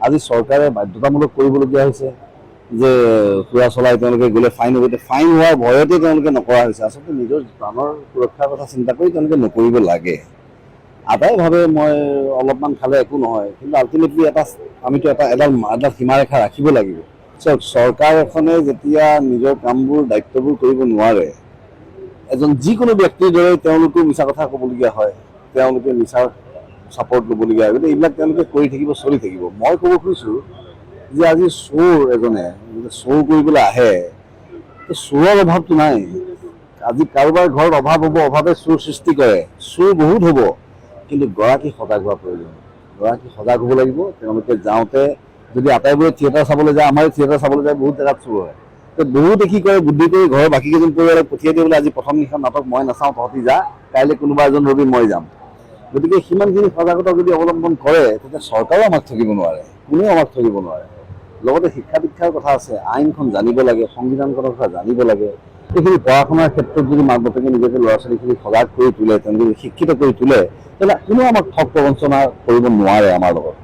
আজি চৰকাৰে বাধ্যতামূলক কৰিবলগীয়া হৈছে যে সুৰা চলাই তেওঁলোকে গ'লে ফাইন হ'ব। ফাইন হোৱাৰ ভয়তে তেওঁলোকে নকৰা হৈছে। আচলতে নিজৰ প্ৰাণৰ সুৰক্ষাৰ কথা চিন্তা কৰি তেওঁলোকে নকৰিব লাগে। আটাই ভাবে মই অলপমান খালে একো নহয়, কিন্তু আল্টিমেটলি আমিতো এডাল সীমাৰেখা ৰাখিব লাগিব। চাওক, চৰকাৰ এখনে যেতিয়া নিজৰ কামবোৰ দায়িত্ববোৰ কৰিব নোৱাৰে, এজন যিকোনো ব্যক্তিৰ দৰে তেওঁলোকেও মিছা কথা ক'বলগীয়া হয়, তেওঁলোকে মিছাৰ ছাপৰ্ট ল'বলগীয়া হয়। গতিকে এইবিলাক তেওঁলোকে কৰি থাকিব, চলি থাকিব। মই ক'ব খুজিছোঁ যে আজি চোৰ এজনে চোৰ কৰিবলৈ আহে, চোৰৰ অভাৱটো নাই। আজি কাৰোবাৰ ঘৰত অভাৱ হ'ব, অভাৱে চোৰ সৃষ্টি কৰে, চোৰ বহুত হ'ব, কিন্তু গৰাকী সজাগ হোৱাৰ প্ৰয়োজন। গৰাকী সজাগ হ'ব লাগিব। তেওঁলোকে যাওঁতে যদি আটাইবোৰে থিয়েটাৰ চাবলৈ যায়, আমাৰ থিয়েটাৰ চাবলৈ যায়, বহুত জেগাত চোৰ হয়। বহুতে কি কৰে, বুদ্ধি কৰি ঘৰৰ বাকী কেইজন পৰিয়ালক পঠিয়াই দিয়ে বোলে, আজি প্ৰথম নিশা নাটক মই নাচাওঁ, তহঁতি যা, কাইলৈ কোনোবা এজন ৰবি মই যাম। গতিকে সিমানখিনি সজাগতা যদি অৱলম্বন কৰে, তেতিয়া চৰকাৰেও আমাক ঠগিব নোৱাৰে, কোনেও আমাক ঠগিব নোৱাৰে। লগতে শিক্ষা দীক্ষাৰ কথা আছে, আইনখন জানিব লাগে, সংবিধানখনৰ কথা জানিব লাগে। এইখিনি পঢ়া শুনাৰ ক্ষেত্ৰত যদি মাক বাপেকে নিজকে ল'ৰা ছোৱালীখিনি সজাগ কৰি তোলে, তেওঁলোকে শিক্ষিত কৰি তোলে, তেতিয়াহ'লে কোনেও আমাক ঠগ প্ৰবঞ্চনা কৰিব নোৱাৰে আমাৰ লগত।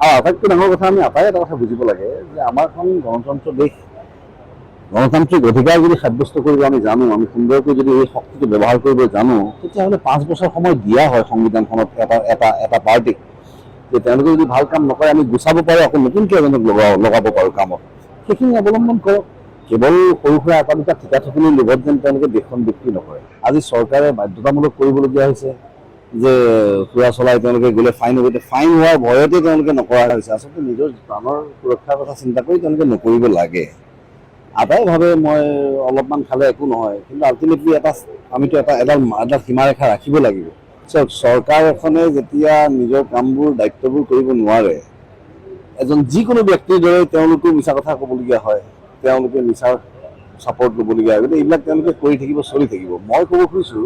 আৰু আটাইতকৈ ডাঙৰ কথা, আমি আটাই এটা কথা বুজিব লাগে যে আমাৰখন গণতন্ত্ৰ দেশ। গণতান্ত্ৰিক অধিকাৰ যদি সাব্যস্ত কৰিব আমি জানো, আমি সুন্দৰকৈ যদি এই শক্তিটো ব্যৱহাৰ কৰিব জানো, তেতিয়াহ'লে 5 বছৰ সময় দিয়া হয় সংবিধানখনত এটা পাৰ্টিক, যে তেওঁলোকে যদি ভাল কাম নকৰে আমি গুচাব পাৰোঁ, আকৌ নতুনকৈ এজনক লগাব পাৰোঁ কামত। সেইখিনি অৱলম্বন কৰক। কেৱল সৰু সুৰা এটা দুটা ঠিকা থুকনিৰ লোভত যেন তেওঁলোকে দেশখন বিক্ৰী নকৰে। আজি চৰকাৰে বাধ্যতামূলক কৰিবলগীয়া হৈছে যে সুৰা চলাই তেওঁলোকে গ'লে ফাইন হ'ব। ফাইন হোৱাৰ ভয়তে তেওঁলোকে নকৰা হৈছে। আচলতে নিজৰ প্ৰাণৰ সুৰক্ষাৰ কথা চিন্তা কৰি তেওঁলোকে নকৰিব লাগে। আটাই ভাবে মই অলপমান খালে একো নহয়, কিন্তু আল্টিমেটলি আমিতো এডাল সীমাৰেখা ৰাখিব লাগিব। চাওক, চৰকাৰ এখনে যেতিয়া নিজৰ কামবোৰ দায়িত্ববোৰ কৰিব নোৱাৰে, এজন যিকোনো ব্যক্তিৰ দৰে তেওঁলোকেও মিছা কথা ক'বলগীয়া হয়, তেওঁলোকে মিছাৰ ছাপৰ্ট ল'বলগীয়া হয়। গতিকে এইবিলাক তেওঁলোকে কৰি থাকিব, চলি থাকিব। মই ক'ব খুজিছোঁ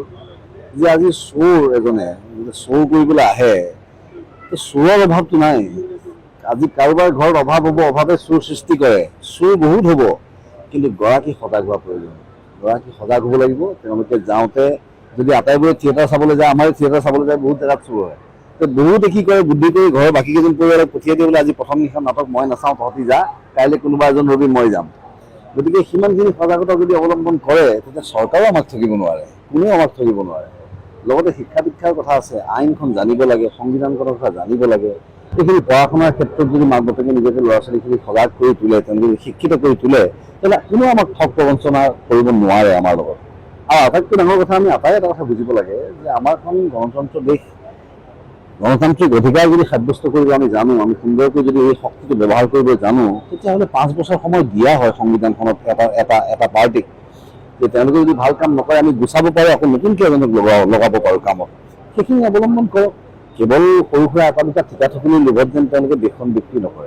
যে আজি চোৰ এজনে চোৰ কৰিবলৈ আহে, চোৰৰ অভাৱটো নাই। আজি কাৰোবাৰ ঘৰত অভাৱ হ'ব, অভাৱে চোৰ সৃষ্টি কৰে, চোৰ বহুত হ'ব, কিন্তু গৰাকী সজাগ হোৱাৰ প্ৰয়োজন। গৰাকী সজাগ হ'ব লাগিব। তেওঁলোকে যাওঁতে যদি আটাইবোৰে থিয়েটাৰ চাবলৈ যায়, আমাৰ থিয়েটাৰ চাবলৈ যায়, বহুত জেগাত চোৰ হয়। বহুতে কি কৰে, বুদ্ধি কৰি ঘৰৰ বাকী কেইজন পৰিয়ালক পঠিয়াই দিয়ে বোলে, আজি প্ৰথম নিশা নাটক মই নাচাওঁ, তহঁতি যা, কাইলৈ কোনোবা এজন ৰবি মই যাম। গতিকে সিমানখিনি সজাগতা যদি অৱলম্বন কৰে, তেতিয়া চৰকাৰেও আমাক ঠগিব নোৱাৰে, কোনেও আমাক ঠগিব নোৱাৰে। লগতে শিক্ষা দীক্ষাৰ কথা আছে, আইনখন জানিব লাগে, সংবিধানখনৰ কথা জানিব লাগে। এইখিনি পঢ়া শুনাৰ ক্ষেত্ৰত যদি মাক বাপেকে নিজকে ল'ৰা ছোৱালীখিনি সজাগ কৰি তোলে, তেওঁলোকে শিক্ষিত কৰি তোলে, তেতিয়াহ'লে কোনেও আমাক ঠগ প্ৰবঞ্চনা কৰিব নোৱাৰে আমাৰ লগত। আৰু আটাইতকৈ ডাঙৰ কথা, আমি আটাই এটা কথা বুজিব লাগে যে আমাৰখন গণতন্ত্ৰ দেশ। গণতান্ত্ৰিক অধিকাৰ যদি সাব্যস্ত কৰিব আমি জানো, আমি সুন্দৰকৈ যদি এই শক্তিটো ব্যৱহাৰ কৰিব জানো, তেতিয়াহ'লে 5 বছৰ সময় দিয়া হয় সংবিধানখনত এটা পাৰ্টিক, যে তেওঁলোকে যদি ভাল কাম নকৰে আমি গুচাব পাৰোঁ, আকৌ নতুনকৈ এজনক লগাব পাৰোঁ কামত। সেইখিনি অৱলম্বন কৰক। কেৱল সৰু সুৰা এটা দুটা ঠিকা থুকনিৰ লোভত যেন তেওঁলোকে দেশখন বিক্ৰী নকৰে।